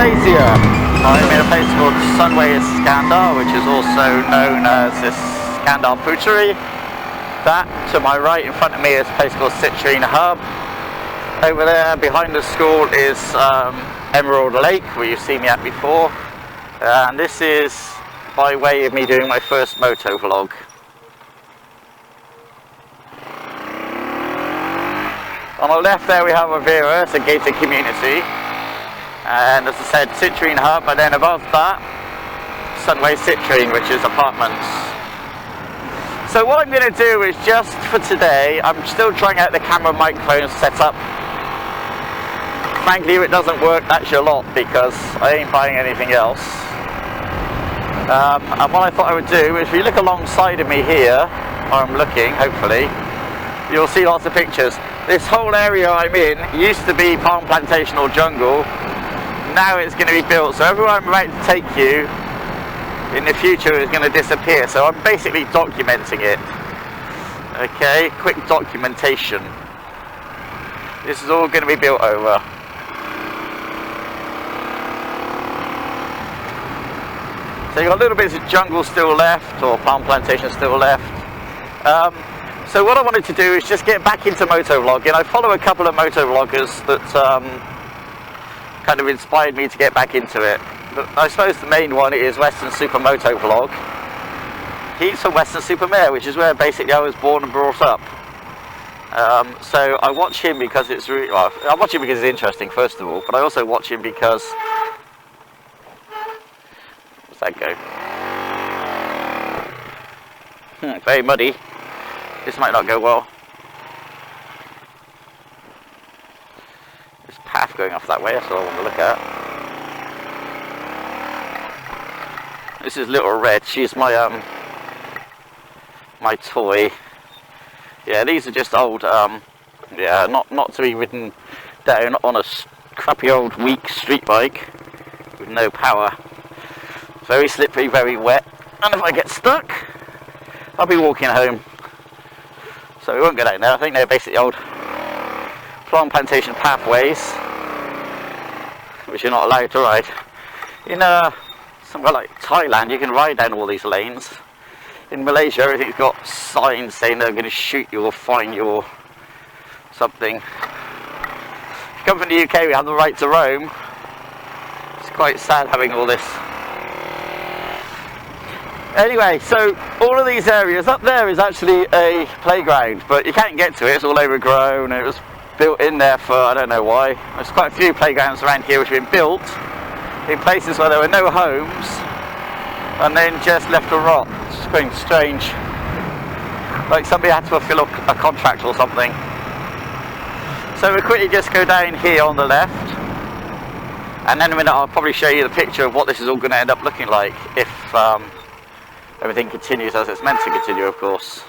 Malaysia. I'm in a place called Sunway Iskandar, which is also known as Iskandar Puteri. That to my right in front of me is a place called Citrine Hub. Over there behind the school is Emerald Lake, where you've seen me at before. And this is by way of me doing my first motovlog. On the left there we have Avira, it's a gated community. And as I said, Citrine Hub, and then above that, Sunway Citrine, which is apartments. So what I'm going to do is just for today, I'm still trying out the camera microphone setup. Frankly, if it doesn't work, that's your lot, because I ain't buying anything else. And what I thought I would do is, if you look alongside of me here, where I'm looking, hopefully, you'll see lots of pictures. This whole area I'm in used to be palm plantation or jungle. Now it's going to be built, so everywhere I'm about to take you in the future is going to disappear. So I'm basically documenting it. Okay, quick documentation. This is all going to be built over. So you've got little bits of jungle still left, or palm plantation still left. So what I wanted to do is just get back into motovlogging. I follow a couple of motovloggers that kind of inspired me to get back into it. But I suppose the main one is Western Super Motovlog. He's from Western Supermare, which is where basically I was born and brought up. So I watch him because it's really, well, I watch him because it's interesting, first of all, but I also watch him because, where's that go? Very muddy. This might not go well. There's a path going off that way, that's what I want to look at. This is Little Red, she's my my toy. Yeah, these are just old, yeah, not to be ridden down on a crappy old weak street bike with no power. Very slippery, very wet, and if I get stuck, I'll be walking home. So we won't go down there. I think they're basically old palm plantation pathways, which you're not allowed to ride. In somewhere like Thailand, you can ride down all these lanes. In Malaysia, everything's got signs saying they're going to shoot you or fine you or something. If you come from the UK, we have the right to roam. It's quite sad having all this. Anyway, so all of these areas, up there is actually a playground, but you can't get to it, it's all overgrown. It was built in there for, I don't know why. There's quite a few playgrounds around here which have been built in places where there were no homes and then just left to rot. It's quite strange. Like somebody had to fulfill a contract or something. So we'll quickly just go down here on the left, and then in a minute I'll probably show you the picture of what this is all going to end up looking like if everything continues as it's meant to continue, of course.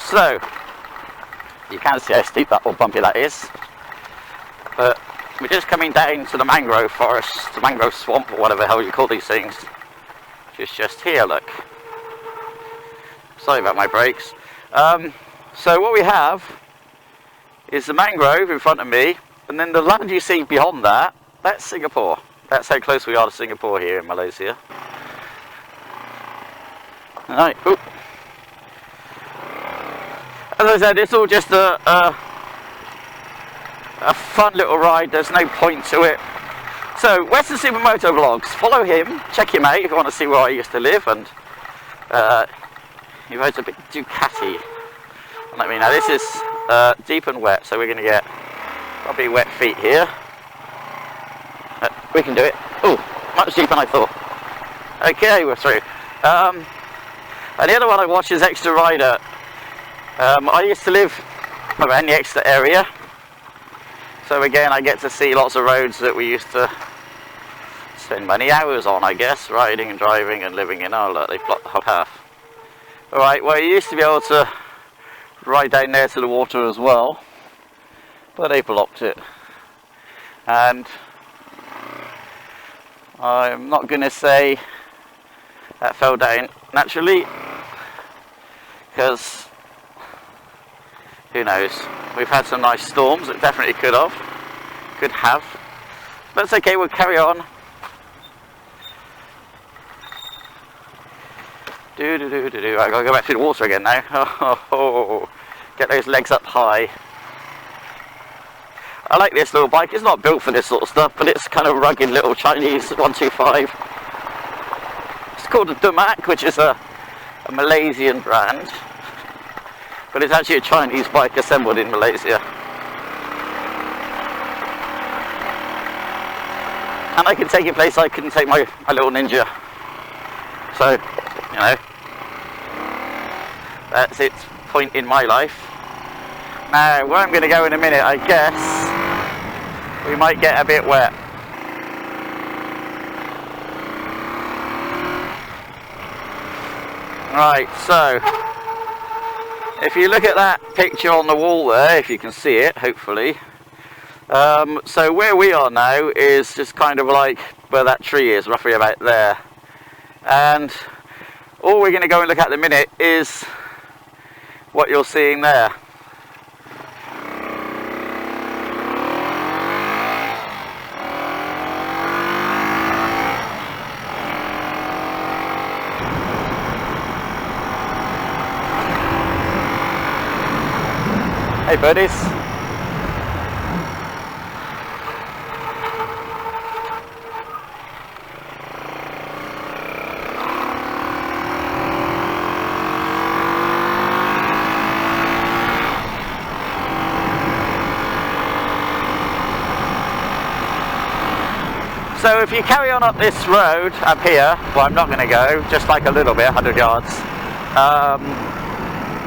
So, you can see how steep that or bumpy that is, but we're just coming down to the mangrove forest, the mangrove swamp, or whatever the hell you call these things, which is just here, look. Sorry about my brakes. So what we have is the mangrove in front of me, and then the land you see beyond that, that's Singapore. That's how close we are to Singapore here in Malaysia. Alright, ooh. As I said, it's all just a fun little ride, there's no point to it. So, Western Super Motovlogs, follow him, check him out if you want to see where I used to live, and he rides a bit Ducati. Let me know, this is deep and wet, so we're going to get probably wet feet here. We can do it. Oh, much deeper than I thought. Okay, we're through. And the other one I watch is Extra Rider. I used to live around the Exeter area, so again I get to see lots of roads that we used to spend many hours on, I guess, riding and driving and living in. Oh look, they've blocked the whole path. Alright, well, you used to be able to ride down there to the water as well, but they blocked it. And I'm not going to say that fell down naturally, because who knows, we've had some nice storms. It definitely could have, but it's okay, we'll carry on. I gotta go back through the water again now. Oh, get those legs up high. I like this little bike. It's not built for this sort of stuff, but it's kind of rugged little Chinese 125. It's called a Demak, which is a Malaysian brand, but it's actually a Chinese bike assembled in Malaysia. And I can take it place I couldn't take my little Ninja. So, you know, that's its point in my life. Now, where I'm going to go in a minute, I guess we might get a bit wet. Right, so if you look at that picture on the wall there, if you can see it, hopefully. So where we are now is just kind of like where that tree is, roughly about there. And all we're going to go and look at in a minute is what you're seeing there. Hey birdies. So if you carry on up this road up here, well, I'm not going to go, just like a little bit, 100 yards,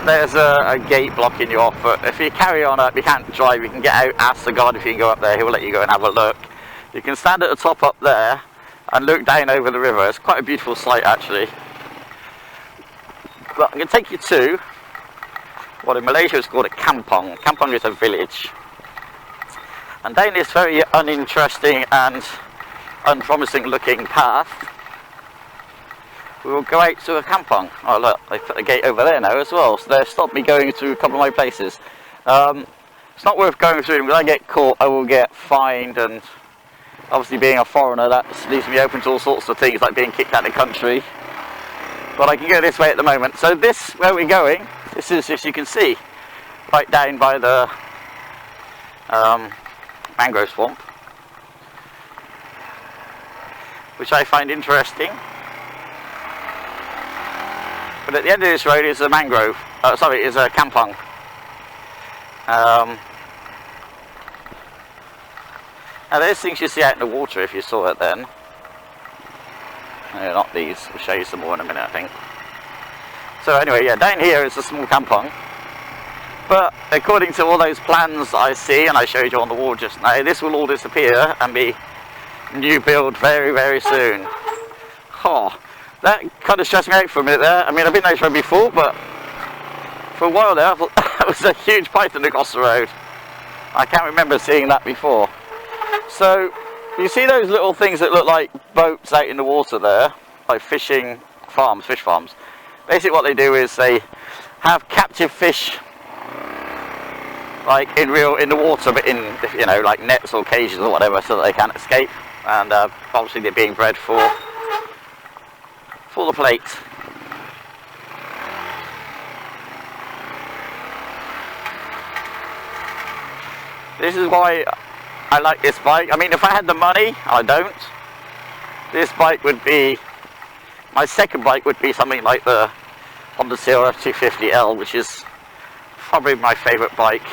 there's a gate blocking you off, but if you carry on up, you can't drive, you can get out, ask the guard if you can go up there, he'll let you go and have a look. You can stand at the top up there and look down over the river. It's quite a beautiful sight actually. But I'm going to take you to what in Malaysia is called a kampong. Kampong is a village. And down this very uninteresting and unpromising looking path, we will go out to a kampong. Oh look, they put a gate over there now as well, so they've stopped me going to a couple of my places. It's not worth going through them. When I get caught I will get fined, and obviously being a foreigner that leaves me open to all sorts of things like being kicked out of the country. But I can go this way at the moment. So this, where we're going, this is, as you can see, right down by the mangrove swamp, which I find interesting. But at the end of this road is a mangrove, is a kampong. Now there's things you see out in the water if you saw it then. No, not these, I'll show you some more in a minute I think. So anyway, yeah, down here is a small kampong. But according to all those plans I see, and I showed you on the wall just now, this will all disappear and be new build very, very soon. Oh, that kind of stressed me out for a minute there. I mean, I've been there from before, but for a while there I thought that was a huge python across the road. I can't remember seeing that before. So you see those little things that look like boats out in the water there, like fish farms. Basically what they do is they have captive fish like in the water, but in, you know, like nets or cages or whatever, so that they can't escape. And obviously they're being bred for the plate. This is why I like this bike. I mean, if I had the money, I don't. This bike would be, my second bike would be something like the Honda CRF 250L, which is probably my favourite bike.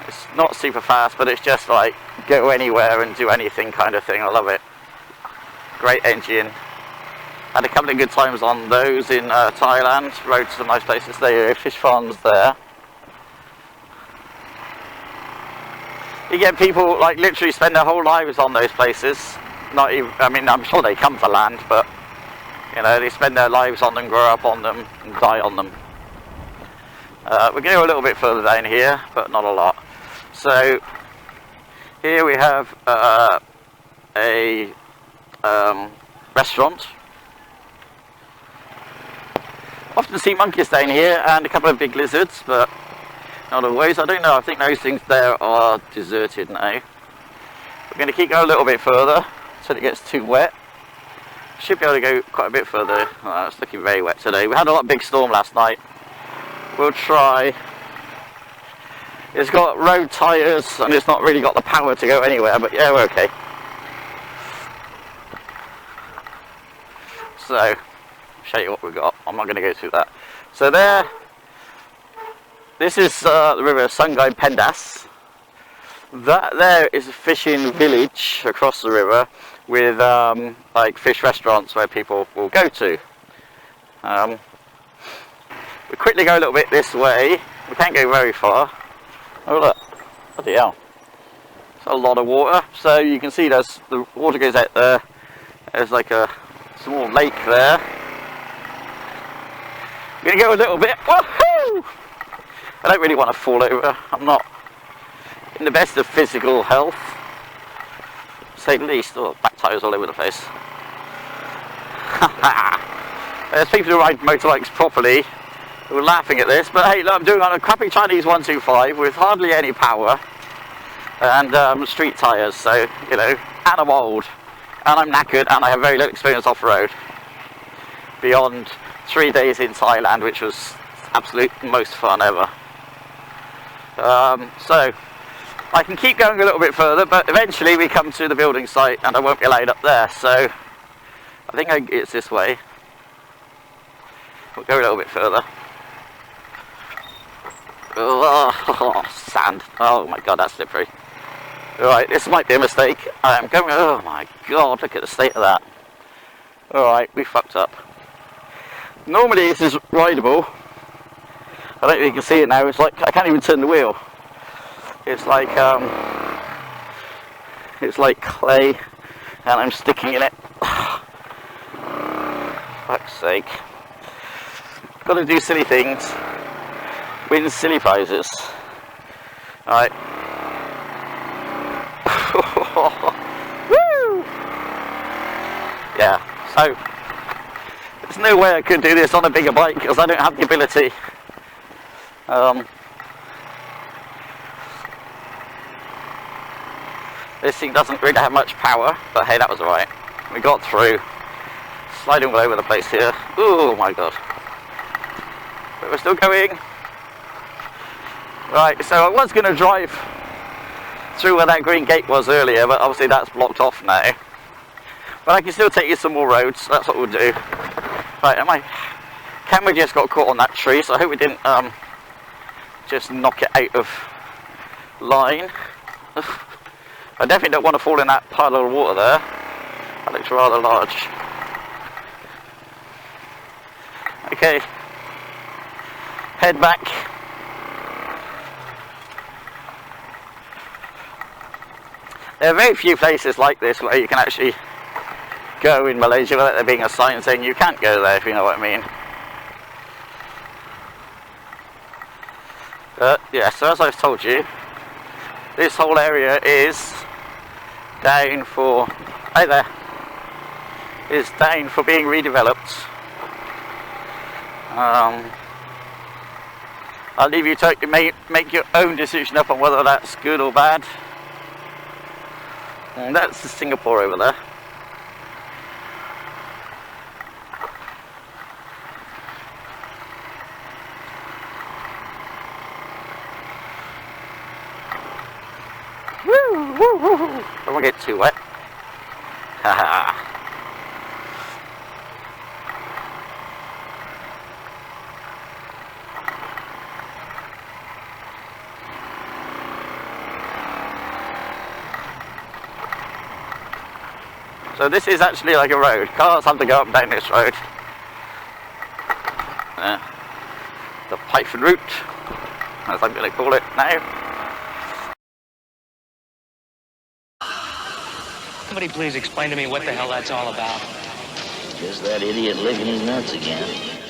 It's not super fast, but it's just like go anywhere and do anything kind of thing. I love it. Great engine. Had a couple of good times on those in Thailand. Rode to some nice places there, fish farms there. You get people like literally spend their whole lives on those places. Not even, I mean, I'm sure they come for land, but you You know, they spend their lives on them, grow up on them, and die on them. We're going to go a little bit further down here, but not a lot. So here we have a restaurant. Often see monkeys down here and a couple of big lizards, but not always. I don't know, I think those things there are deserted now. We're going to keep going a little bit further until it gets too wet. Should be able to go quite a bit further. Oh, it's looking very wet today. We had a lot of big storm last night. We'll try. It's got road tyres and it's not really got the power to go anywhere, but yeah, we're okay. So, I'll show you what we've got. I'm not going to go through that. So there, this is the river Sungai Pendas. That there is a fishing village across the river with like fish restaurants where people will go to. We quickly go a little bit this way. We can't go very far. Oh look, bloody hell. It's a lot of water. So you can see there's the water goes out there. There's like a small lake there. I'm going to go a little bit. Woohoo! I don't really want to fall over. I'm not in the best of physical health, to say the least. Oh, back tyres all over the place. There's people who ride motorbikes properly who are laughing at this, but hey, look, I'm doing on a crappy Chinese 125 with hardly any power and street tyres, so, you know, and I'm old, and I'm knackered, and I have very little experience off-road, beyond 3 days in Thailand, which was absolute most fun ever. So I can keep going a little bit further, but eventually we come to the building site and I won't be allowed up there, so I think it's this way. We'll go a little bit further. Oh, sand. Oh my god, that's slippery. Alright, this might be a mistake. I am going, oh my god, look at the state of that. Alright, we fucked up. Normally this is rideable. I don't know if you can see it now, it's like, I can't even turn the wheel. It's like clay, and I'm sticking in it. Fuck's sake. Got to do silly things. Win silly prizes. Alright. Woo! Yeah, so there's no way I could do this on a bigger bike because I don't have the ability. This thing doesn't really have much power, but hey, that was alright. We got through. Sliding all over the place here. Oh my god. But we're still going. Right, so I was going to drive through where that green gate was earlier, but obviously that's blocked off now. But I can still take you some more roads, so that's what we'll do. Right, and my camera just got caught on that tree, so I hope we didn't just knock it out of line. I definitely don't want to fall in that pile of water there. That looks rather large. Okay, head back. There are very few places like this where you can actually go in Malaysia without there being a sign saying you can't go there, if you know what I mean. Yeah, so as I've told you, this whole area is down for, hey there, is down for being redeveloped. I'll leave you to make your own decision up on whether that's good or bad. And that's Singapore over there. Woo, woo, woo, woo. Don't want to get too wet. Haha. So this is actually like a road. Cars have to go up and down this road. The Python route, as I'm going to call it now. Somebody please explain to me what the hell that's all about. Guess that idiot licking his nuts again.